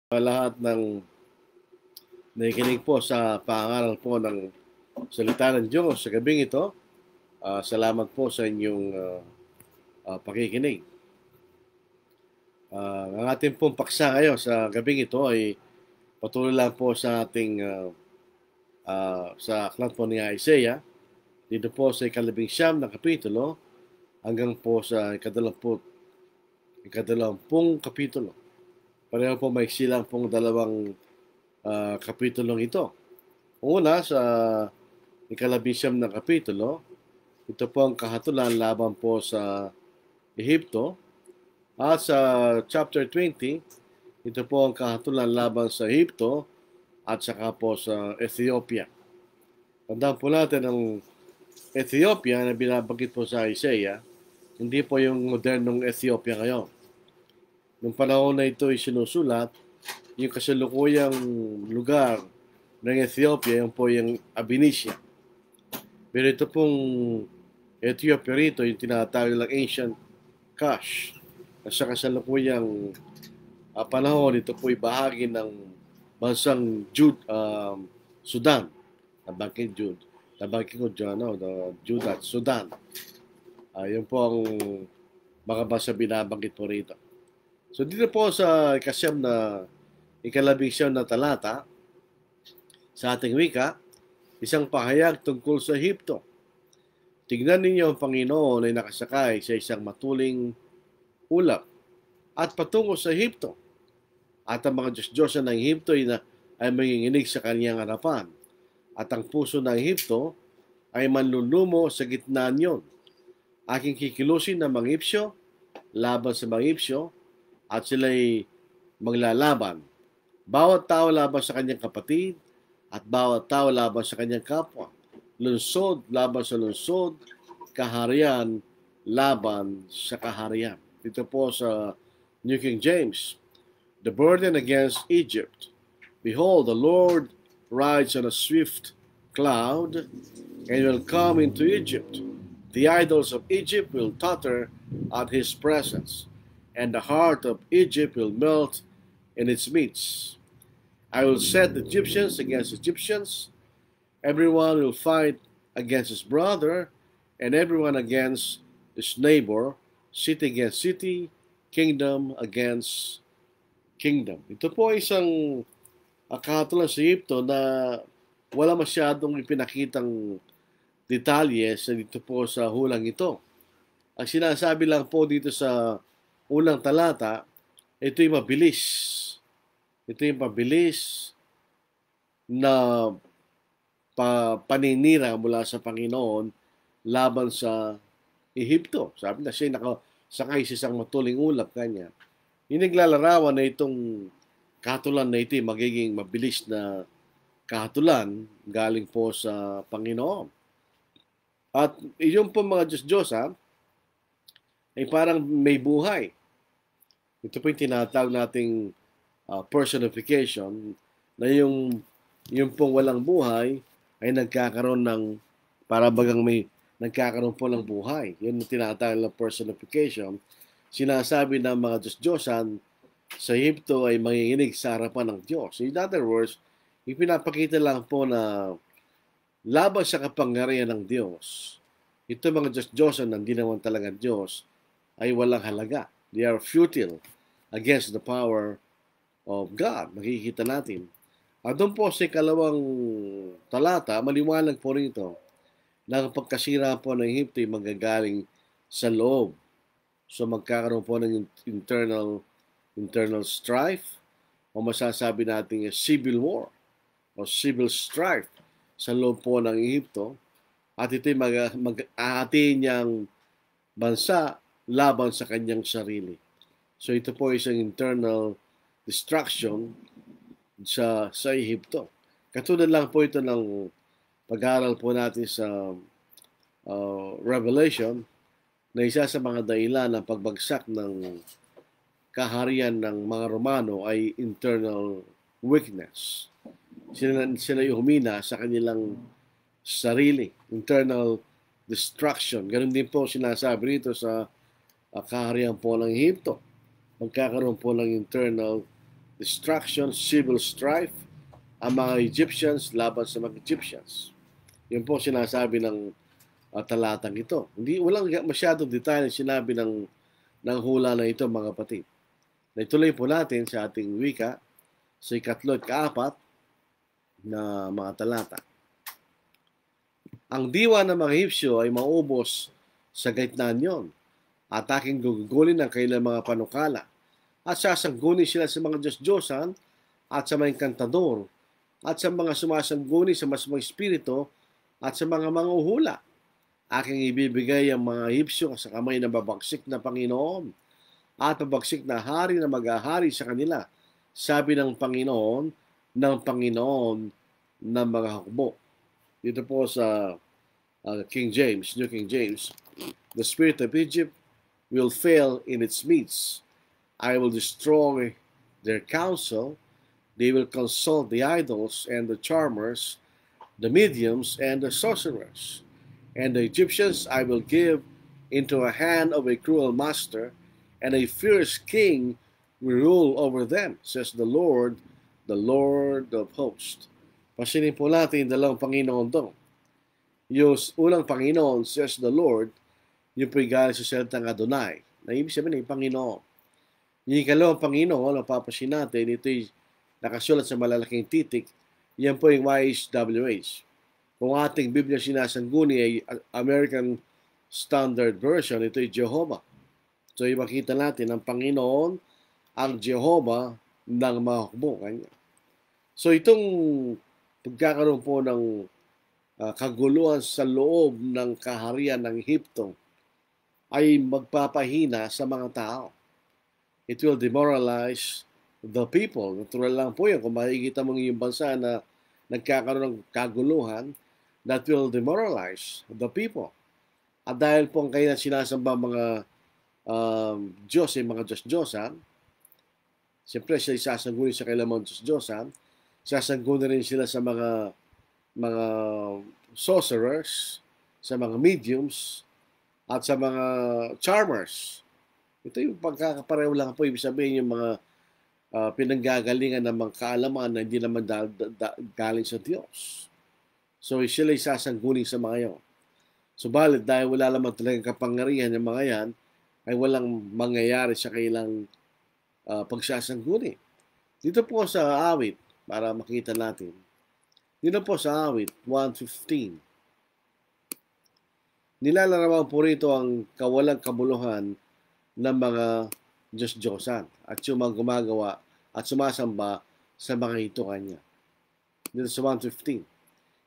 Lahat ng nakikinig po sa pangaral po ng salita ng Diyos sa gabing ito. Salamat po sa inyong pakikinig. Ang ating pong paksa ngayon sa gabing ito ay patuloy lang po sa ating sa aklat po ni Isaiah. Dito po sa ika-11 na kapitulo hanggang po sa ikadalawampung kapitulo. Pareho po maiksi lang pong dalawang kapitulong ito. Una, sa ika-11 na kapitulo, ito po ang kahatulan laban po sa Ehipto. At sa chapter 20, ito po ang kahatulan laban sa Ehipto at saka po sa Ethiopia. Tandaan po natin ang Ethiopia na binabanggit po sa Isaiah, hindi po yung modernong Ethiopia ngayon. Nung panahon na ito ay sinusulat, yung kasalukuyang lugar ng Ethiopia, yung po yung Abynesia. Pero ito pong Ethiopia rito, yung tinatawag lang ancient Kush. At sa kasalukuyang panahon, ito po ay bahagi ng bansang Sudan. Nabangkit ko Judah, Sudan. Yun po ang mga bansa binabanggit po rito. So dito po sa ika-11 na talata sa ating wika, isang pahayag tungkol sa Ehipto. Tignan ninyo ang Panginoon ay nakasakay sa isang matuling ulap at patungo sa Ehipto. At ang mga Diyos-Diyosan ng Ehipto ay manginginig sa kaniyang harapan. At ang puso ng Ehipto ay manlulumo sa gitna niyon. Aking kikilusin ng mga Ipsyo laban sa mga Ipsyo at sila'y maglalaban. Bawat tao laban sa kanyang kapatid at bawat tao laban sa kanyang kapwa. Lunsod laban sa lunsod, kaharian laban sa kaharian. Ito po sa New King James. The burden against Egypt. Behold, the Lord rides on a swift cloud and will come into Egypt. The idols of Egypt will totter at his presence, and the heart of Egypt will melt in its midst. I will set the Egyptians against Egyptians. Everyone will fight against his brother, and everyone against his neighbor, city against city, kingdom against kingdom. Ito po ay isang kahatulan sa Egypto na wala masyadong ipinakitang detalye sa dito po sa hulang ito. Ang sinasabi lang po dito sa unang talata, ito'y mabilis. Ito'y mabilis na paninira mula sa Panginoon laban sa Ehipto. Sabi na siya nakasakay sa isang matuling ulap kanya. Yung naglalarawan na itong kahatulan na ito magiging mabilis na kahatulan galing po sa Panginoon. At yung po mga Diyos-Diyosa ay parang may buhay. Ito po yung tinatawag nating personification na yung pong walang buhay ay nagkakaroon ng para bagang may nagkakaroon po ng buhay. Yun yung tinatawag na personification. Sinasabi ng mga Diyos-Diyosan sa Ehipto ay manginginig sa harapan ng Diyos. In other words, ipinapakita lang po na laban sa kapangyarihan ng Diyos, ito mga Diyos-Diyosan na hindi naman talaga Diyos ay walang halaga. They are futile against the power of God. Makikita natin. At doon po sa ikalawang talata, maliwanag po rito na ang pagkasira po ng Ehipto ay magagaling sa loob. So magkakaroon po ng internal strife o masasabi natin civil war o civil strife sa loob po ng Ehipto at ito'y mag-ahati niyang bansa laban sa kanyang sarili. So ito po isang internal destruction sa Ehipto. Katulad lang po ito ng pag-aaral po natin sa Revelation na isa sa mga dahilan ng pagbagsak ng kaharian ng mga Romano ay internal weakness. Sila humina sa kanilang sarili, internal destruction. Ganun din po sinasabi rito sa kaharian po ng Ehipto. Magkakaroon po ng internal destruction, civil strife, ang mga Egyptians laban sa mga Egyptians. Yun po sinasabi ng talatang ito. Walang masyadong detalye sinabi ng hula na ito, mga kapatid. Naituloy po natin sa ating wika sa 3 at 4 na mga talata. Ang diwa ng mga Hipsyo ay maubos sa gitna niyon at aking gugugulin ang kailang mga panukala at sasangguni sila sa mga Diyos-Diyosan at sa mga kantador at sa mga sumasangguni sa masamang espiritu at sa mga manghuhula. Aking ibibigay ang mga Hipsyo sa kamay ng babagsik na Panginoon at babagsik na hari na mag-ahari sa kanila, sabi ng Panginoon ng mga hukbo. Dito po sa King James, New King James, the spirit of Egypt will fail in its midst. I will destroy their counsel. They will consult the idols and the charmers, the mediums and the sorcerers. And the Egyptians I will give into a hand of a cruel master, and a fierce king will rule over them, says the Lord of hosts. Pasinin po natin yung dalawang Panginoon doon. Yung unang Panginoon, says the Lord, yung po'y galing sa salitang Adonai, na ibig sabihin ng Panginoon. Yung ikalawang Panginoon, napapasin natin, ito'y nakasulat sa malalaking titik, yan po yung YHWH. Kung ating Biblia sinasangguni ay American Standard Version, ito'y Jehovah. So, makita natin ang Panginoon, ang Jehovah ng mga hukbo. So, itong pagkakaroon po ng kaguluhan sa loob ng kaharian ng Ehipto ay magpapahina sa mga tao. It will demoralize the people. Natural lang po yan. Kung makikita mo yung bansa na nagkakaroon ng kaguluhan, that will demoralize the people. At dahil po ang kailan sinasamba mga Diyos ay mga Diyos-Diyosan, siyempre siya isasangguni sa kailang mga Diyos-Diyosan, sasangguni rin sila sa mga sorcerers, sa mga mediums, at sa mga charmers. Ito yung pagkakapareho lang po, ibig sabihin yung mga pinanggagalingan ng mga kaalaman na hindi naman galing sa Diyos. So, sila isasangguni sa mga yun. Subalit, dahil wala naman talagang kapangyarihan ng mga yan, ay walang mangyayari sa kailang pagsasangguni. Dito po sa awit, para makita natin, dito po sa awit, 1:15, nilalarawan po rito ang kawalang kabuluhan ng mga Diyos-Diyosan at yung mga gumagawa at sumasamba sa mga hitukan niya. Dito sa 1:15.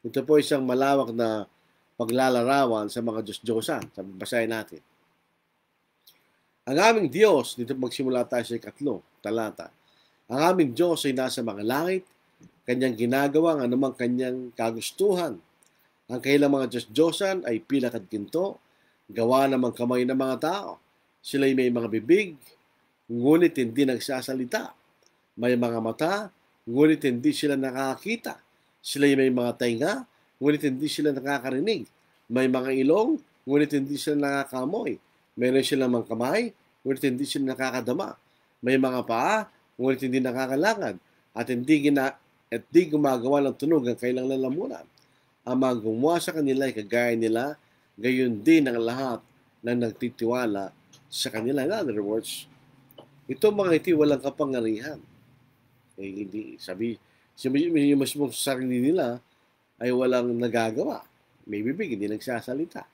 Ito po isang malawak na paglalarawan sa mga Diyos-Diyosan. Basahin natin. Ang aming Diyos, dito magsimula tayo sa 3 talata. Ang aming Diyos ay nasa mga langit, kanyang ginagawa ang anumang kanyang kagustuhan. Ang kailang mga Diyos-Diyosan ay pilak at ginto, gawa ng kamay ng mga tao. Sila'y may mga bibig, ngunit hindi nagsasalita. May mga mata, ngunit hindi sila nakakita. Sila'y may mga tainga, ngunit hindi sila nakakarinig. May mga ilong, ngunit hindi sila nakakamoy. Meron silang mga kamay, ngunit hindi sila nakakadama. May mga paa, ngunit hindi nakakalakad. At di gumagawa ng tunog ang kailang lalamunan. Ang mga gumawa sa kanila ay kagaya nila, gayon din ang lahat na nagtitiwala sa kanila. In other words, ito mga iti walang kapangyarihan. Hindi, yung mismo sarili nila ay walang nagagawa. May bibig, hindi nagsasalita.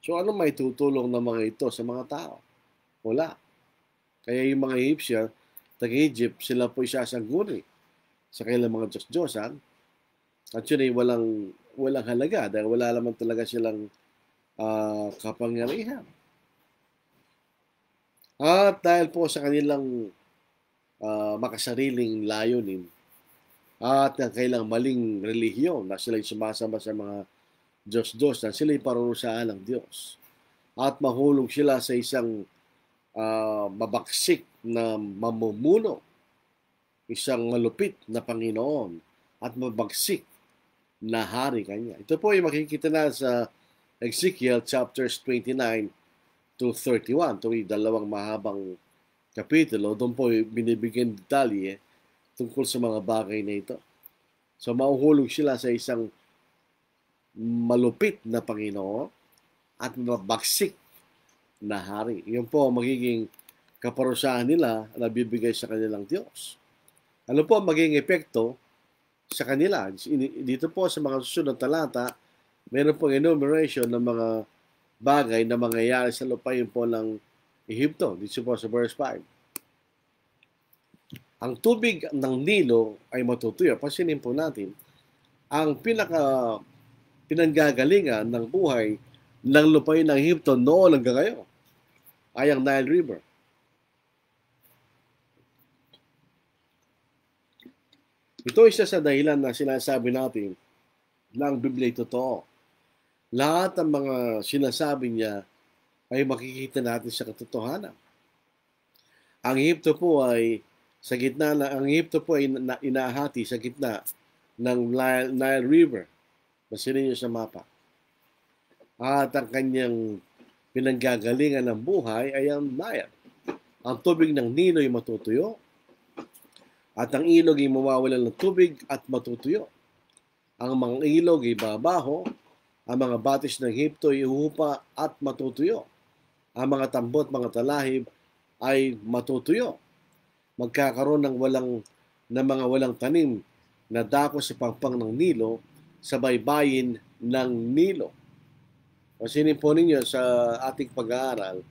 So ano may tutulong ng mga ito sa mga tao? Wala. Kaya yung mga Egyptian, taga-Egypt, sila po isasangguni sa kailang mga Diyos-Diyosan. At yun ay walang halaga dahil wala naman talaga silang kapangyarihan. At dahil po sa kanilang makasariling layunin at ang kailang maling relihiyon na sila'y sumasamba sa mga Diyos-Diyos na sila'y parurusahan ng Diyos. At mahulog sila sa isang mabaksik na mamumuno, isang malupit na Panginoon at mabagsik na hari kanya. Ito po ay makikita na sa Ezekiel chapters 29 to 31. Ito ay dalawang mahabang kapitulo. Doon po binibigyan detalye tungkol sa mga bagay na ito. So mahuhulog sila sa isang malupit na Panginoon at mabagsik na hari. Yun po ang magiging kaparusahan nila na bibigay sa kanilang Diyos. Ano po ang magiging epekto sa kanila? Dito po sa mga susunod na talata, meron pong enumeration ng mga bagay na mangyayari sa lupain po ng Ehipto. Dito po sa verse 5. Ang tubig ng Nilo ay matutuyo. Pansinin po natin, ang pinanggagalingan ng buhay ng lupain ng Ehipto noon hanggang ngayon ay ang Nile River. Ito isa sa dahilan na sinasabi natin na ang Biblia ay totoo. Lahat ng mga sinasabi niya ay makikita natin sa katotohanan. Ang Ehipto po ay inahati sa gitna ng Nile River. Basilin niyo sa mapa. At ang kanyang pinanggagalingan ng buhay ay ang Nile. Ang tubig ng Nilo ay matutuyo at ang ilog ay mawawalan ng tubig at matutuyo. Ang mga ilog ay babaho, ang mga batis ng Ehipto ay ihuhupa at matutuyo. Ang mga tambo at mga talahib ay matutuyo. Magkakaroon ng mga walang tanim na dako sa pangpang ng Nilo sa baybayin ng Nilo. Pasinin po ninyo sa ating pag-aaral,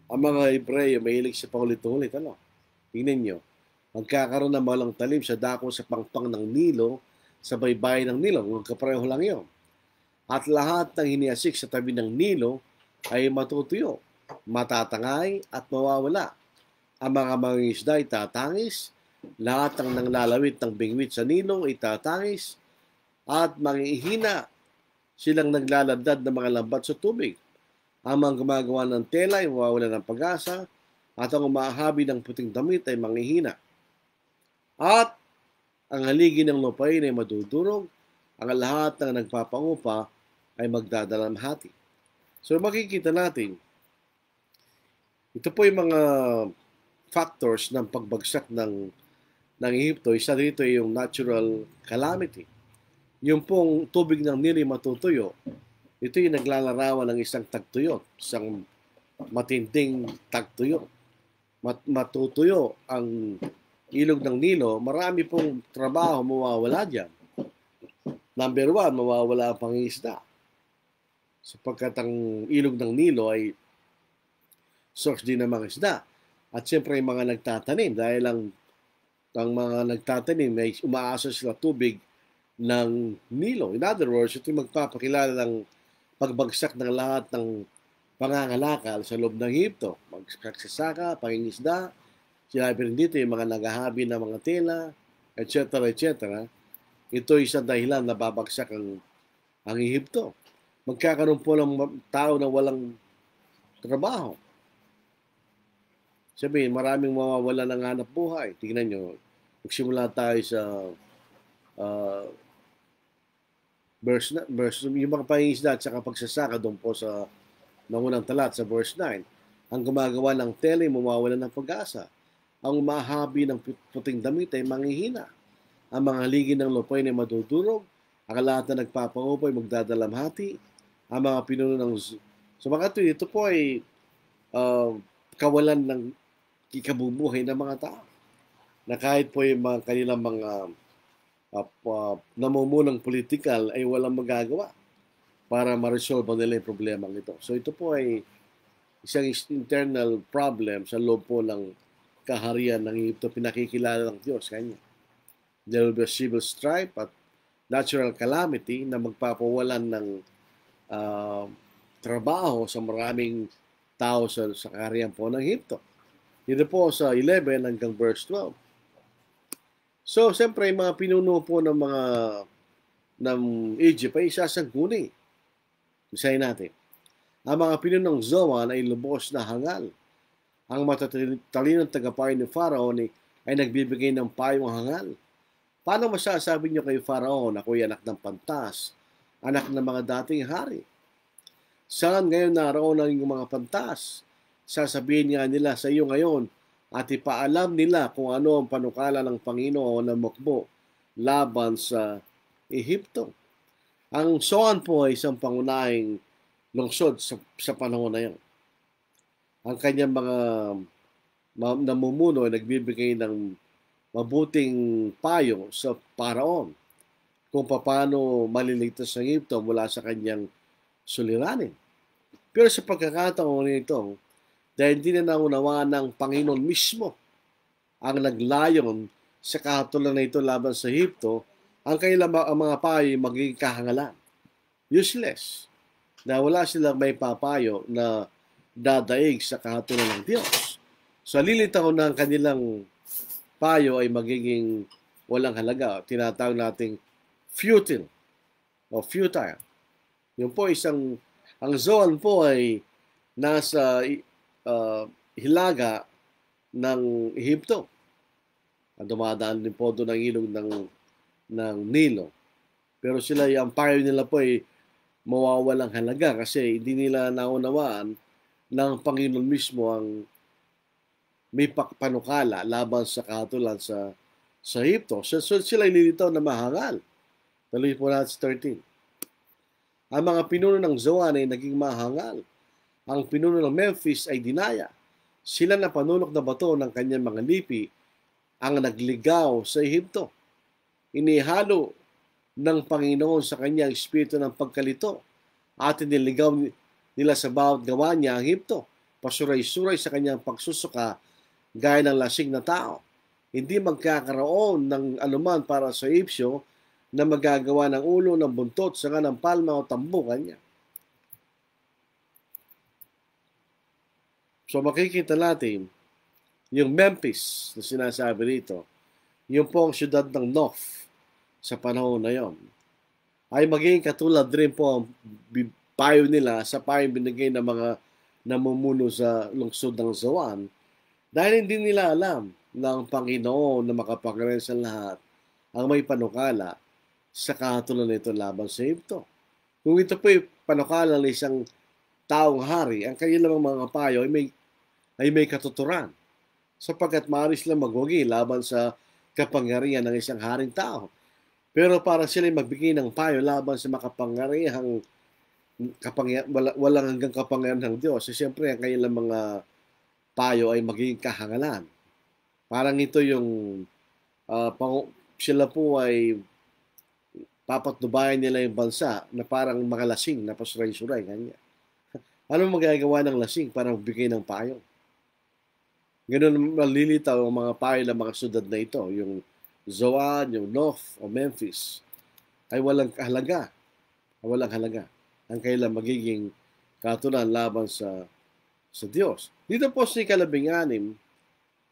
ang mga Hebreyo mahilig sa paulit-ulit. Tingnan nyo. Magkakaroon ng walang talim sa dako sa pangpang ng Nilo sa baybayin ng Nilo. Magkapareho lang yun. At lahat ng hiniasik sa tabi ng Nilo ay matutuyo, matatangay at mawawala. Ang mga mangingisda ay tatangis, lahat ng nanglalawit ng bingwit sa Nilo ay tatangis, at mangihina silang naglaladad ng mga lambat sa tubig. Ang mga gumagawa ng tela ay mawawala ng pag-asa, at ang umahabi ng puting damit ay manghihina. At ang haligi ng lupain ay madudurog, ang lahat ng nagpapangupa ay magdadalamhati. So makikita natin, ito po yung mga factors ng pagbagsak ng Ehipto. Isa dito ay yung natural calamity. Yung pong tubig ng Nilo matutuyo, ito yung naglalarawan ng isang tagtuyot, isang matinding tagtuyot. Matutuyo ang ilog ng Nilo, marami pong trabaho mawawala dyan. Number 1, mawawala ang pangingisda. Sapagkat ang ilog ng Nilo ay source din ng mga isda. At siyempre yung mga nagtatanim, dahil ang mga nagtatanim ay umaasa sila tubig ng Nilo. In other words, ito yung magpapakilala ng pagbagsak ng lahat ng pangangalakal sa loob ng Ehipto. Magsasaka, pangingisda, sinabi rin dito yung mga naghahabi ng mga tela, etc. etc. Ito isang dahilan na babagsak ang Ehipto. Magkakaroon po ng tao na walang trabaho. Sabihin, maraming mawawala ng hanap buhay. Tingnan nyo, magsimula tayo sa verse, yung mga pangingisda at saka pagsasaka doon po sa nangunang talat sa verse 9. Ang gumagawa ng tela ay mawawala ng pag-asa. Ang umahabi ng puting damit ay manghihina. Ang mga haligi ng lupain ay madudurog. Ang lahat na nagpapangupa ay magdadalamhati. Ang mga pinuno ng... So mga ito po ay kawalan ng ikabubuhay ng mga tao. Na kahit po yung mga kanilang mga namumunang politikal ay walang magagawa para ma-resolve nila yung problema nito. So ito po ay isang internal problem sa loob po ng kaharian ng Ehipto, pinakikilala ng Diyos kanya. There will be a civil strife at natural calamity na magpapawalan ng trabaho sa maraming tao sa kaharian po ng Ehipto. Dito po sa 11 hanggang verse 12. So, siyempre, mga pinuno po ng Egypt ay isasangguni. Isayin natin. Ang mga pinunong Zoan ay lubos na hangal. Ang matatalinong tagapayo ni Pharaon ay nagbibigay ng payong hangal. Paano masasabi niyo kay Pharaon na ako'y anak ng pantas, anak ng mga dating hari? Saan ngayon naroon ang iyong mga pantas? Sasabihin nga nila sa iyo ngayon, at ipaalam nila kung ano ang panukala ng Panginoon na mukbo laban sa Ehipto. Ang Zoan po ay isang pangunahing lungsod sa panahon na yun. Ang kanyang mga namumuno ay nagbibigay ng mabuting payo sa paraon kung paano maliligtas ang Ehipto mula sa kanyang suliranin. Pero sa pagkakataon nito, dahil hindi na naunawaan ng Panginoon mismo ang naglayon sa kahatulan na ito laban sa Ehipto, ang mga payo ay magiging kahangalan. Useless. Na wala silang may papayo na dadaig sa kahatulan ng Diyos. So, lilitaw na ang kanilang payo ay magiging walang halaga. Tinatawag nating futile o futile. Yung po ang Zoan po ay nasa hilaga ng Ehipto. Dumadaan din po doon ang ilog ng Nilo. Pero ang payo nila po ay mawawalang halaga kasi hindi nila naunawaan ng Panginoon mismo ang may panukala laban sa kahatulan sa Ehipto. So sila ililitaw na mahangal. Tuloy po natin sa 13. Ang mga pinuno ng Zoan ay naging mahangal. Ang pinuno ng Memphis ay dinaya. Sila na panunok na bato ng kanyang mga lipi ang nagligaw sa Ehipto. Inihalo ng Panginoon sa kanyang espiritu ng pagkalito at iniligaw nila sa bawat gawa niya ang Ehipto. Pasuray-suray sa kanyang pagsusuka gaya ng lasing na tao. Hindi magkakaroon ng anuman para sa Ehipsyo na magagawa ng ulo, ng buntot, sanga ng palma o tambukan niya. So makikita natin yung Memphis na sinasabi rito, yung pong syudad ng North sa panahon na yon, ay magiging katulad rin po ang payo nila sa payo binigay ng mga namumuno sa lungsod ng Zoan dahil hindi nila alam ng Panginoon na makapangyarihan sa lahat ang may panukala sa kahatulan nito laban sa Ehipto. Kung ito po'y panukala ng isang taong hari, ang kanilang mga payo ay may katuturan sapagkat maaari silang magwagi laban sa kapangyarihan ng isang haring tao. Pero para sila magbigay ng payo laban sa makapangyarihang walang hanggang kapangyarihan ng Diyos, siyempre ang kanilang mga payo ay magiging kahangalan. Parang ito yung sila po ay papatnubayan nila yung bansa na parang mga lasing na pasuray-suray. Ano magagawa ng lasing para magbigay ng payo? Ganun malilitaw ang mga payo ng mga syudad na ito. Yung Zoan, yung North o Memphis ay walang halaga. Walang halaga. Ang kailan magiging katulan laban sa Diyos. Dito po sa ikalabing-anim,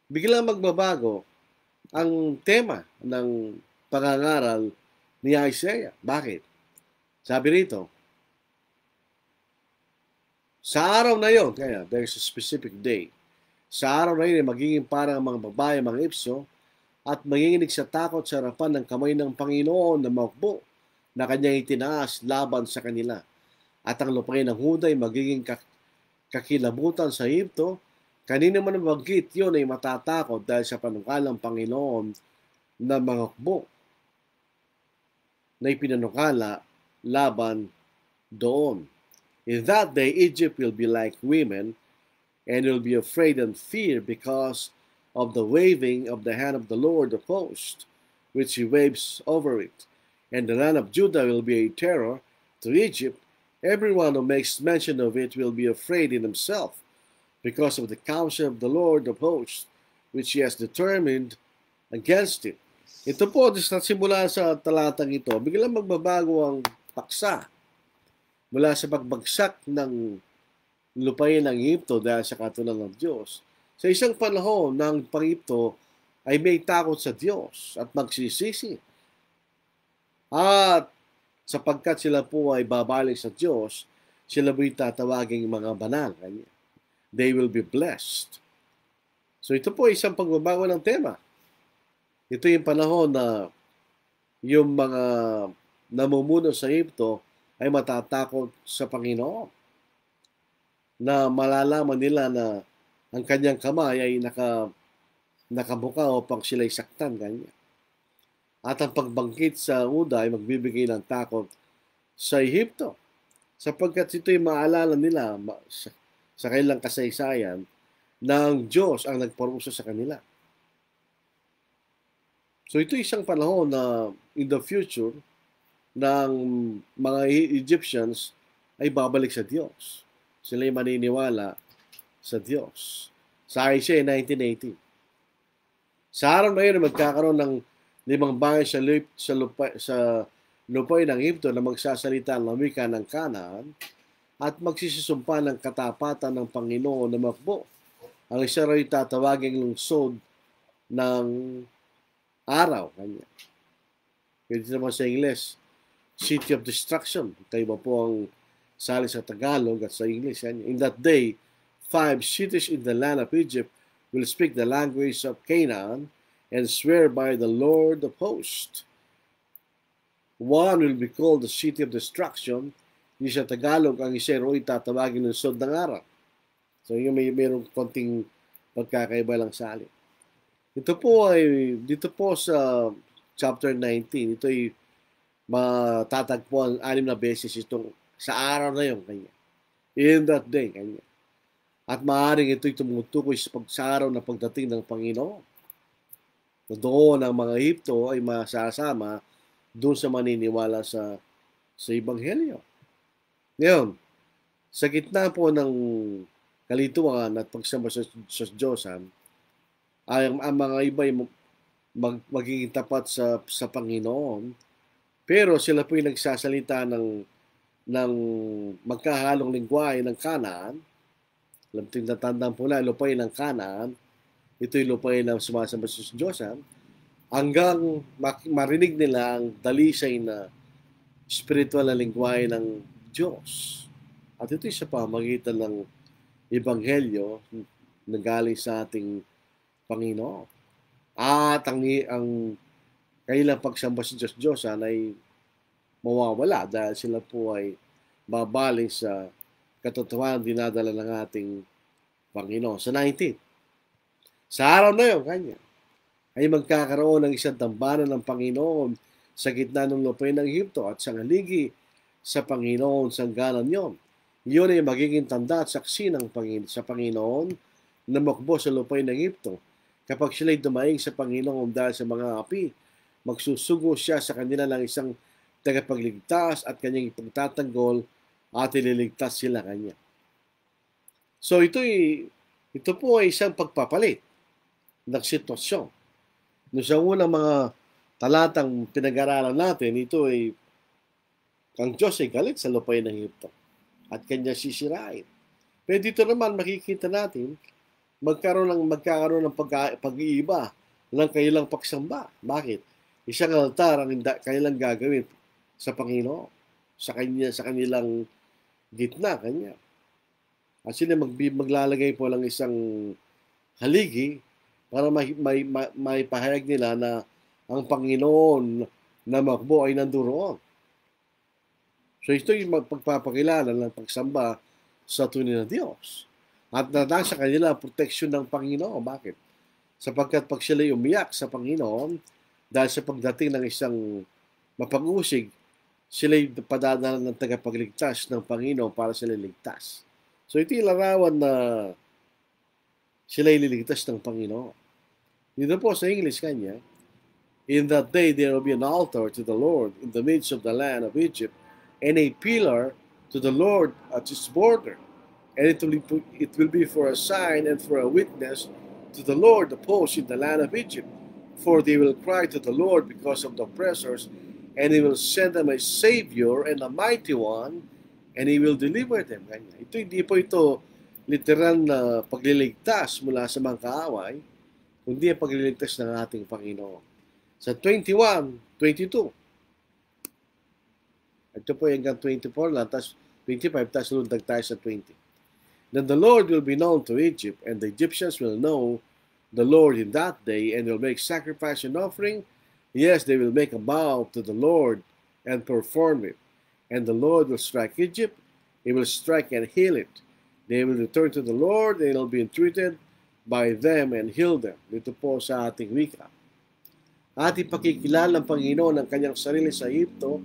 biglang magbabago ang tema ng pangangaral ni Isaiah. Bakit? Sabi rito, sa araw na yon, kaya there's a specific day, sa araw na yun, magiging parang mga babae, mga ipso, at manginginig sa takot sa harapan ng kamay ng Panginoon na maukbo na kanyang itinaas laban sa kanila. At ang lupain ng Huda ay magiging kakilabutan sa Ehipto. Kanino man mabanggit yun ay matatakot dahil sa panukalang Panginoon na mangukbo na ipinanukala laban doon. In that day, Egypt will be like women and will be afraid and fear because of the waving of the hand of the Lord of hosts, which he waves over it. And the land of Judah will be a terror to Egypt. Everyone who makes mention of it will be afraid in himself because of the counsel of the Lord of hosts, which he has determined against it. Ito po, simula sa talatang ito, biglang magbabago ang paksa mula sa pagbagsak ng lupain ng Ehipto dahil sa katulan ng Diyos. Sa isang panahon ng Pangipto ay may takot sa Diyos at magsisisi. At sapagkat sila po ay babalik sa Diyos, sila po'y tatawaging mga banal. They will be blessed. So ito po isang pagbabago ng tema. Ito yung panahon na yung mga namumuno sa Ehipto ay matatakot sa Panginoon. Na malalaman nila na ang kanyang kamay ay nakabuka upang sila'y saktan, ganyan. At ang pagbangkit sa Uda ay magbibigay ng takot sa Ehipto, sapagkat ito'y maalala nila sa kailang kasaysayan ng Diyos ang nagparusa sa kanila. So ito isang panahon na in the future ng mga Egyptians ay babalik sa Diyos. Sila'y maniniwala sa Diyos. Sa Isaiah 19:18. Sa araw na yun, magkakaroon ng 5 bayan sa lupay ng Egypto na magsasalita ng wika ng Kanaan at magsisisumpa ng katapatan ng Panginoon na makbo. Ang isa rin tatawaging lungsod ng araw. Kanya. Pwede naman sa English, City of Destruction. Kaya ba po ang sali sa Tagalog at sa English. Kanya. In that day, 5 cities in the land of Egypt will speak the language of Canaan and swear by the Lord of hosts. One will be called the City of Destruction. Hindi sa Tagalog, ang isa rin tatawagin ng lungsod ng araw. So, yung mayroong konting pagkakaiba lang sa alin. Ito po ay, dito po sa chapter 19, ito ay matatagpuan 6 na beses itong sa araw na yun, kanya. In that day, kanya. At maaaring ito'y tumutukoy sa araw na pagdating ng Panginoon. Doon ang mga Ehipto ay masasama doon sa maniniwala sa Ebanghelyo. Ngayon, sa gitna po ng kalituan at pagsamba sa Diyos, ang mga iba ay magiging tapat sa Panginoon, pero sila po ay nagsasalita ng magkahalong lingwahe ng Kanaan. Alam ito yung natandaan po na, lupay ng Kanaan, ito'y lupay ng sumasamba sa Diyos, hanggang marinig nila ang dalisay na spiritual na lingwahe ng Diyos. At ito'y sa pamagitan ng Ebanghelyo na galing sa ating Panginoon. At ang kailang pagsamba sa Diyos ay mawawala dahil sila po ay babaling sa katotohanan dinadala ng ating Panginoon. Sa 19, sa araw na yun, kanya, ay magkakaroon ng isang tambanan ng Panginoon sa gitna ng lupay ng Egypto at sa haligi sa Panginoon sanggalan yon. Iyon ay magiging tanda at saksi sa Panginoon na makbo sa lupay ng Egypto. Kapag sila'y dumaing sa Panginoon dahil sa mga api, magsusugo siya sa kanila ng isang tagapagligtas at kanyang ipagtatanggol at ililigtas sila kanya. So ito po ay isang pagpapalit ng sitwasyon. No, sa unang mga talatang pinag-aralan natin, ito ay ang Diyos ay galit sa lupay ng Egypto at kanya sisirain. Pero dito naman makikita natin magkakaroon ng pag-iiba ng kanilang pagsamba. Bakit? Isang altar ang kanilang gagawin sa Panginoon, sa kanilang gitna, kanya. At sila maglalagay po lang isang haligi para may pahayag nila na ang Panginoon na makbo ay nandoon. So ito yung pagpapakilala ng pagsamba sa tunay na Diyos. At nasa kanila ang proteksyon ng Panginoon. Bakit? Sapagkat pag sila'y umiyak sa Panginoon, dahil sa pagdating ng isang mapag-usig, sila'y padadala ng tagapagligtas ng Panginoon para sila ligtas. So ito yung larawan na sila'y liligtas ng Panginoon. Dito po sa English kanya, in that day there will be an altar to the Lord in the midst of the land of Egypt, and a pillar to the Lord at its border. And it will be for a sign and for a witness to the Lord of hosts in the land of Egypt. For they will cry to the Lord because of the oppressors, and He will send them a Savior and a mighty one, and He will deliver them. Hindi po ito literal na pagliligtas mula sa mga kaaway, kundi ang pagliligtas ng ating Panginoon. Sa 21, 22, ito po hanggang 24 lang, tapos 25, tapos lundag tayo sa 20. Then the Lord will be known to Egypt, and the Egyptians will know the Lord in that day, and will make sacrifice and offering. Yes, they will make a vow to the Lord and perform it. And the Lord will strike Egypt, He will strike and heal it. They will return to the Lord, they will be entreated by them and heal them. Dito po sa ating wika. At ipakikilala ng Panginoon ang kanyang sarili sa Egypto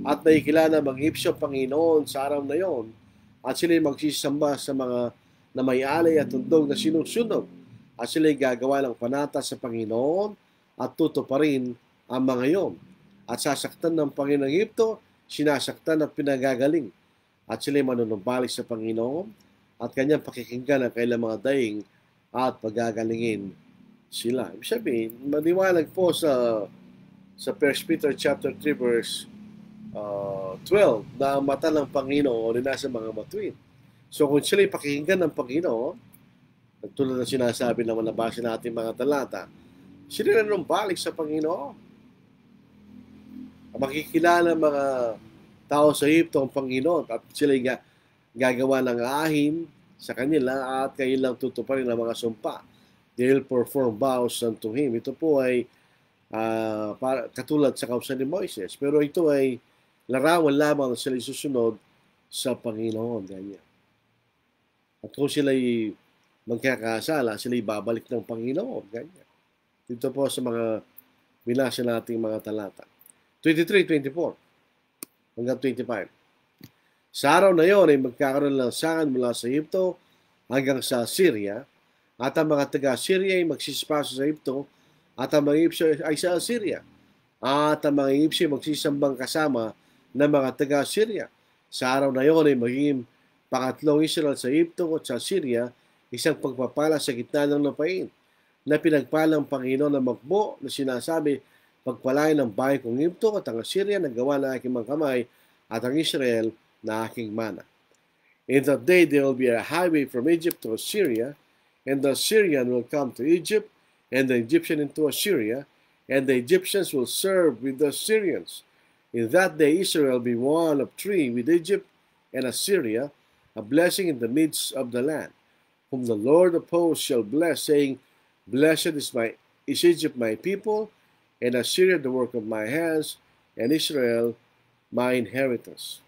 at nakikilala ng Egyptyo Panginoon sa araw na yon at sila'y magsisamba sa mga na may alay at tundog na sinusunog at sila'y gagawa ng panata sa Panginoon at tutuparin ang mga yon at sasaktan ng Panginoon ng Egypto, sinasaktan at pinagagaling at sila'y manunumbalik sa Panginoon at kanyang pakikinggan ang kailang mga daing at pagagalingin sila. Ibig sabihin, maliwanag po sa 1 Peter chapter 3 verse 12 na ang mata ng Panginoon ay nasa mga matuwid. So kung sila'y pakikinggan ng Panginoon, tulad na sinasabi naman na base natin mga talata, sila na balik sa Panginoon. Makikilala mga tao sa Egypto ang Panginoon at sila'y gagawa ng ahin sa kanila at kailang tutuparin ang mga sumpa. They'll perform vows unto Him. Ito po ay katulad sa kausan ni Moises. Pero ito ay larawan lamang na sila susunod sa Panginoon. Ganyan. At kung sila'y magkakasala, sila'y babalik ng Panginoon. Ganyan. Dito po sa mga binasa nating mga talata. 23, 24 hanggang 25. Sa araw na yon ay magkakaroon ng lansangan mula sa Egypto hanggang sa Syria, at ang mga taga-Syria ay magsisipaso sa Egypto, at ang mga Egyptyo ay sa Syria, at ang mga Egyptyo magsisambang kasama ng mga taga-Syria. Sa araw na yon ay magiging pangatlong Israel sa Egypto at sa Syria, isang pagpapala sa gitna ng lupain, na pinagpalang Panginoon ng magbo na sinasabi, pagpalain ng bahay kong Egypto at ang Syria na gawa na aking mga kamay at ang Israel na aking mana. In that day there will be a highway from Egypt to Assyria, and the Syrian will come to Egypt, and the Egyptian into Assyria, and the Egyptians will serve with the Syrians. In that day Israel will be one of three with Egypt and Assyria, a blessing in the midst of the land, whom the Lord of hosts shall bless, saying, Blessed is Egypt my people, and Assyria the work of my hands, and Israel my inheritance.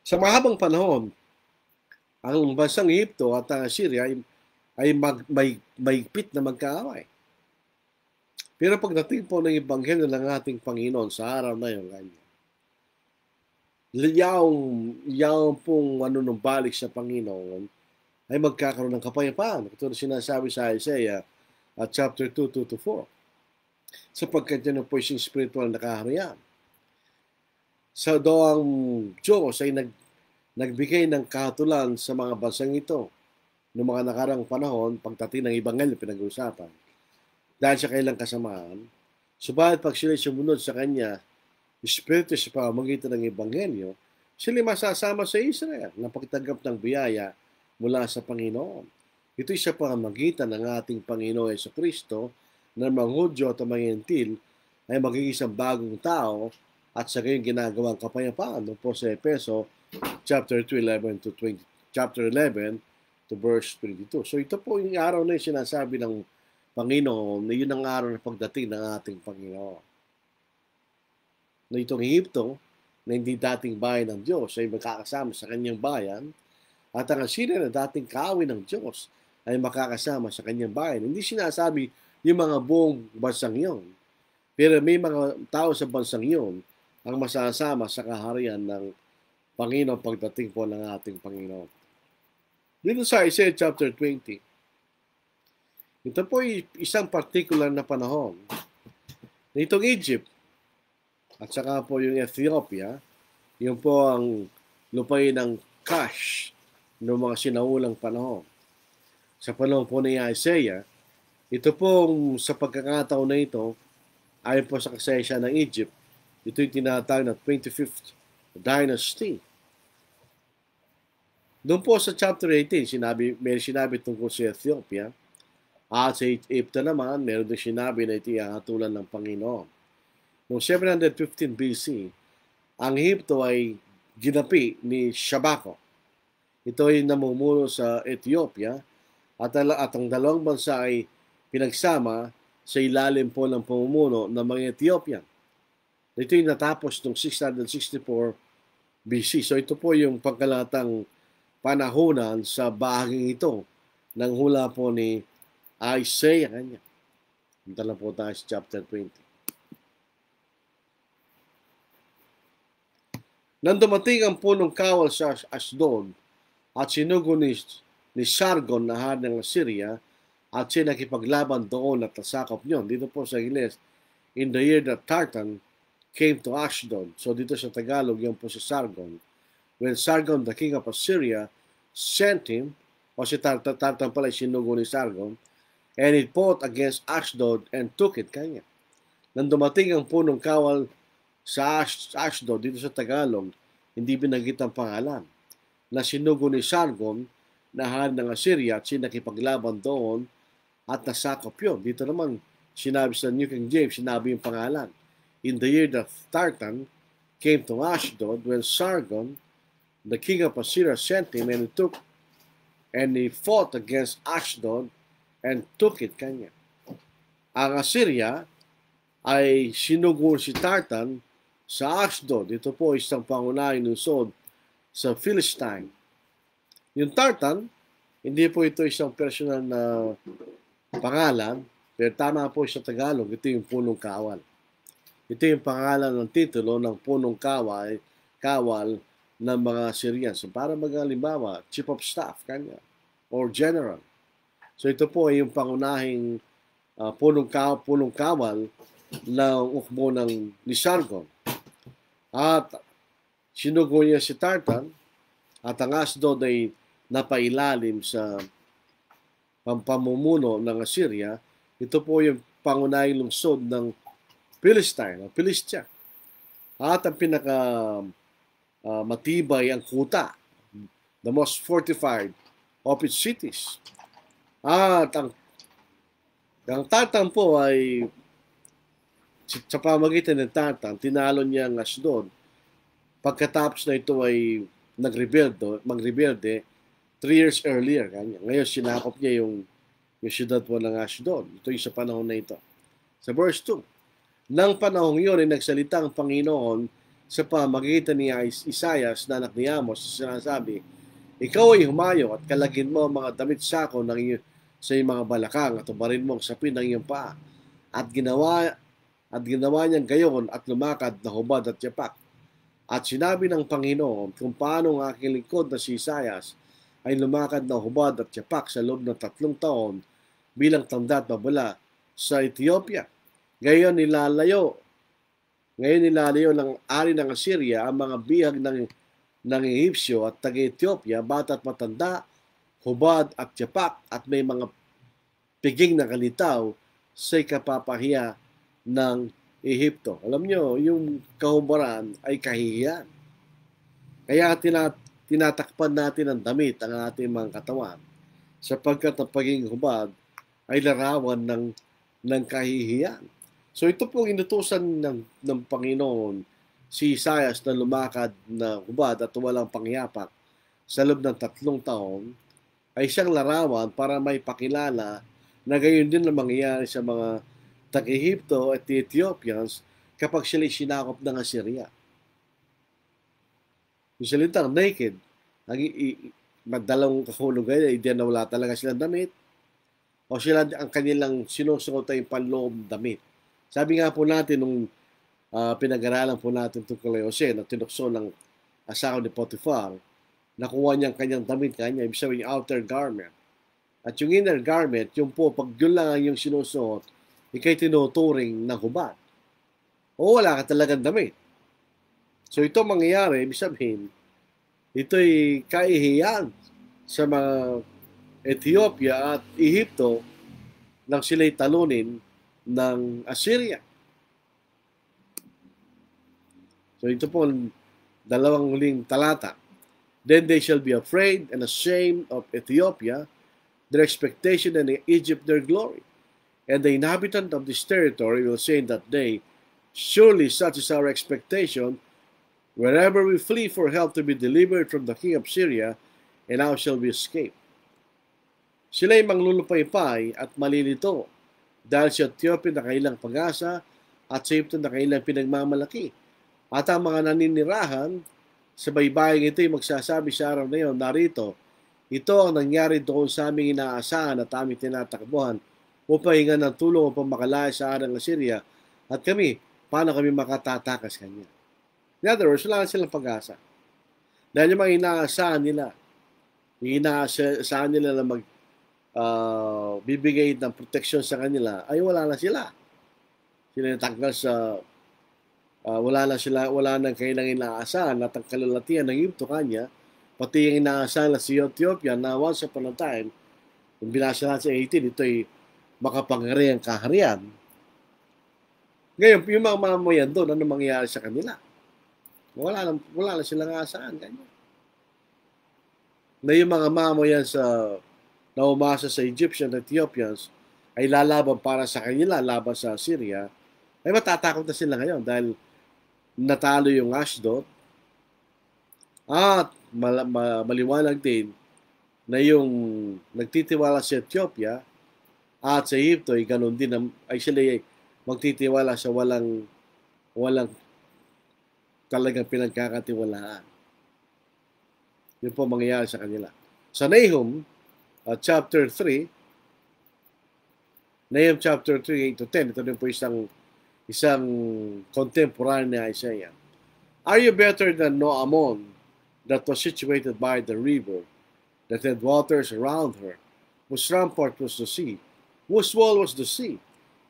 Sa mahabang panahon, ang bansang Egypto at ang Assyria ay maigpit na magkaaway. Pero pagdating po ng Ebanghelyo ng ating Panginoon sa araw na yun, yung pong manunumbalik sa Panginoon ay magkakaroon ng kapayapaan. Ito na sinasabi sa Isaiah at chapter 2:2-4. Sapagkat yan po yung spiritual na kaharian. Sa doang Diyos ay nagbigay ng kahatulan sa mga bansang ito noong mga nakarang panahon, pagdating ng Ebanghelyo pinag-uusapan. Dahil sa kailang kasamaan, subalit pag sila sumunod sa Kanya, Espiritu sa pamamagitan ng Ebanghelyo, sila masasama sa Israel na pagtanggap ng biyaya mula sa Panginoon. Ito'y sa pamamagitan ng ating Panginoon Jesucristo na mga Hudyo at mga Gentil ay magiging isang bagong tao at sa gayon ginagawang kapayapaan. Doon po sa Efeso chapter 11 to verse 22. So ito po yung araw na yung sinasabi ng Panginoon na yun ang araw na pagdating ng ating Panginoon. Na itong Egypto, na hindi dating bayan ng Diyos, ay makakasama sa kanyang bayan, at ang Assyria na dating kaaway ng Diyos ay makakasama sa kanyang bayan. Hindi sinasabi yung mga buong bansang yon. Pero may mga tao sa bansang yon ang masasama sa kaharian ng Panginoon pagdating po ng ating Panginoon. Dito sa Isaiah chapter 20, ito po ay isang particular na panahon na itong Egypt at saka po yung Ethiopia, yun po ang lupain ng Cush noong mga sinaulang panahon. Sa panahon po ni Isaiah, ito pong sa pagkakataon na ito, ayon po sa kasaysayan ng Egypt, ito yung tinatawag na 25th dynasty. Doon po sa chapter 18, may sinabi tungkol sa Ethiopia. At sa Egypto naman, meron din sinabi na ito ihahatulan ng Panginoon. Noong 715 BC, ang Egypto ay ginapi ni Shabako. Ito ay namumuno sa Ethiopia at ang dalawang bansa ay pinagsama sa ilalim po ng pamumuno ng mga Ethiopian. Ito yung natapos noong 664 BC. So ito po yung pangkalatang panahonan sa bahaging ito ng hula po ni Isaiah. Kanya. Punta lang po tayo sa chapter 20. Nang dumating ang punong kawal sa Asdod at sinugo ni Sargon na hari ng Assyria at siya nakipaglaban doon at nasakop niyon. Dito po sa Ingles, in the year that Tartan came to Ashdod. So dito sa Tagalog, yan po si Sargon. When Sargon, the king of Assyria, sent him, o si Tartan pala sinugo ni Sargon, and it fought against Ashdod and took it kanya. Nang dumating ang punong kawal sa Ashdod, dito sa Tagalog, hindi binanggit ang pangalan, na sinugo ni Sargon na hari ng Assyria at sinakipaglaban doon at nasakop yun. Dito naman, sinabi sa New King James, sinabi yung pangalan. In the year that Tartan came to Ashdod, when Sargon, the king of Assyria, sent him and he fought against Ashdod and took it kanya. Ang Assyria ay sinugo si Tartan sa Ashdod. Ito po isang pangunahing lungsod sa Philistine. Yung Tartan, hindi po ito isang personal na pangalan, pero tama po sa Tagalog, ito yung punong kawal. Ito yung pangalan ng titulo ng punong kawal ng mga Syrians. So, para mag-alimbawa, chief of staff, kanya, or general. So ito po ay yung pangunahing punong kawal ng ukbo ng ni Sargon. At sinugo niya si Tartan at ang Asdod ay napailalim sa pamumuno ng Assyria. Ito po yung pangunahing lungsod ng Philistine, Philistia. At ang pinaka matibay ang kuta, the most fortified of its cities. At ang Tartan po ay sa pamagitan ng Tartan, tinalo niya ang Asdod. Pagkatapos na ito ay magrebelde 3 years earlier. Ngayon, sinakop niya yung siyudad po ng Asdod. Ito yung sa panahon na ito. Sa verse 2, nang panahon yun ay nagsalita ang Panginoon sa pamagitan ni Isaias na anak ni Amos, sinasabi, ikaw ay humayo at kalagin mo ang mga damit sako sa iyong mga balakang at ubarin mo ang sapin ng iyong paa. At ginawa niyang gayon at lumakad na hubad at yapak. At sinabi ng Panginoon kung paano ang aking lingkod na si Isaias ay lumakad na hubad at yapak sa loob ng 3 taon bilang tanda at babala sa Ethiopia. Ngayon nilalayo ng ari ng Assyria ang mga bihag ng Ehipsyo at taga-Ethiopia, bata't matanda, hubad at yapak at may mga piging na kalitaw sa kapapahiya ng Ehipto. Alam nyo, yung kahubaran ay kahihiyan. Kaya tinatakpan natin ang damit ang ating mga katawan sapagkat ang pagiging hubad ay larawan ng kahihiyan. So ito pong inutusan ng Panginoon si Isaias na lumakad na hubad at walang pangyapak sa loob ng 3 taon ay siyang larawan para may pakilala na gayon din ang mangyayari sa mga tag-Ehipto at Ethiopians kapag sila sinakop ng Assyria. Yung salitang naked, dalawang kahulugan ay diyan na wala talaga silang damit o sila ang kanilang sinusuot ay panloob damit. Sabi nga po natin nung pinag-aralan po natin tungkol kay Jose na tinukso ng asawa ni Potiphar, nakuha niyang kanyang damit kanya, ibig sabihin yung outer garment. At yung inner garment, yung po, pag yun lang ang yung sinusuot, ikay tinuturing ng hubad. O wala ka talagang damit. So ito mangyayari, ibig sabihin, ito'y kaihiyan sa mga Ethiopia at Ehipto nang sila'y talunin ng Assyria. So ito po ang 2 huling talata. Then they shall be afraid and ashamed of Ethiopia, their expectation, and Egypt their glory. And the inhabitant of this territory will say in that day, surely such is our expectation, wherever we flee for help to be delivered from the king of Syria, and how shall we escape? Sila'y manglulupaypay at malilito Dahil sa Ethiopia nakailang pag-asa at sa Egypto nakailang pinagmamalaki. At ang mga naninirahan sa baybaying ito ay magsasabi sa araw na iyon, narito, ito ang nangyari doon sa aming inaasahan at aming tinatakbuhan upang hingan ng tulong upang makalaya sa arang Assyria at kami, paano kami makatatakas kanya. In other words, wala na silang pag-asa. Dahil yung mga inaasahan nila na bibigay ng proteksyon sa kanila, ay wala na sila. Sila natanggal sa wala nang kailang inaasahan at ang kalalatian ng Egypto kanya, pati yung inaasahan na si Ethiopia na once upon a time, kung binasa natin sa 18, ito ay makapangyarihang kaharian. Ngayon, yung mga mamayan doon, ano mangyayari sa kanila? Wala lang silang aasahan. Ganyan. Na yung mga mamayan na umasa sa Egyptian at Ethiopians ay lalaban para sa kanila, laban sa Syria, ay matatakot na sila ngayon dahil natalo yung Ashdod at maliwanag din na yung nagtitiwala sa Ethiopia at sa Egypto ay ganun din ay sila magtitiwala sa walang talagang pinagkakatiwalaan. Yun po mangyayari sa kanila. Sa Nahum chapter 3, Nahum chapter 3, 8-10, ito din po isang contemporary ni Isaiah. Are you better than Noamon that was situated by the river, that had waters around her, whose rampart was the sea, whose wall was the sea?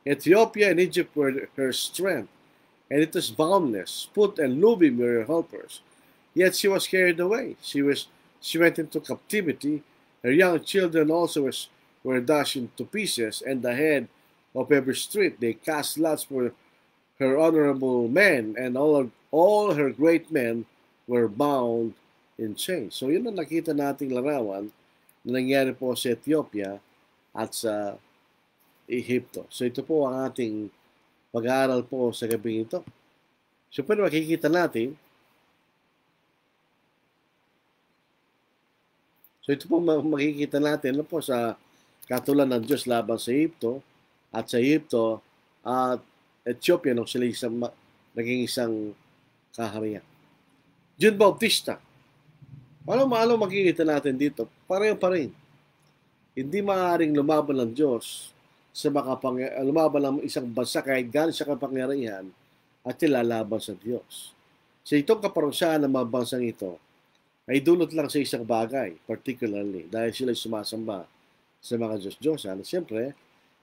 Ethiopia and Egypt were her strength, and it was boundless. Put and Lubim were her helpers. Yet she was carried away. She went into captivity. Her young children also were dashed into pieces, and the head of every street they cast lots for her honorable men, and all her great men were bound in chains. So yun ang nakita nating larawan na nangyari po sa Ethiopia at sa Egypto. So ito po ang ating pag-aaral po sa gabi ito. So pwede makikita natin. So ito po makikita natin ano po sa katulan ng Diyos laban sa Egypto at sa Egypto at Ethiopia nung sila naging isang kaharian. Juan Bautista. Paano makikita natin dito? Pareho pa rin. Hindi maaaring lumaban ng Diyos sa lumaban ng isang bansa kahit galing sa kapangyarihan at lalaban sa Diyos. So itong kaparusaan ng mga bansang ito ay dulot lang sa isang bagay, particularly dahil sila sumasamba sa mga Diyos-Diyosan. At siyempre,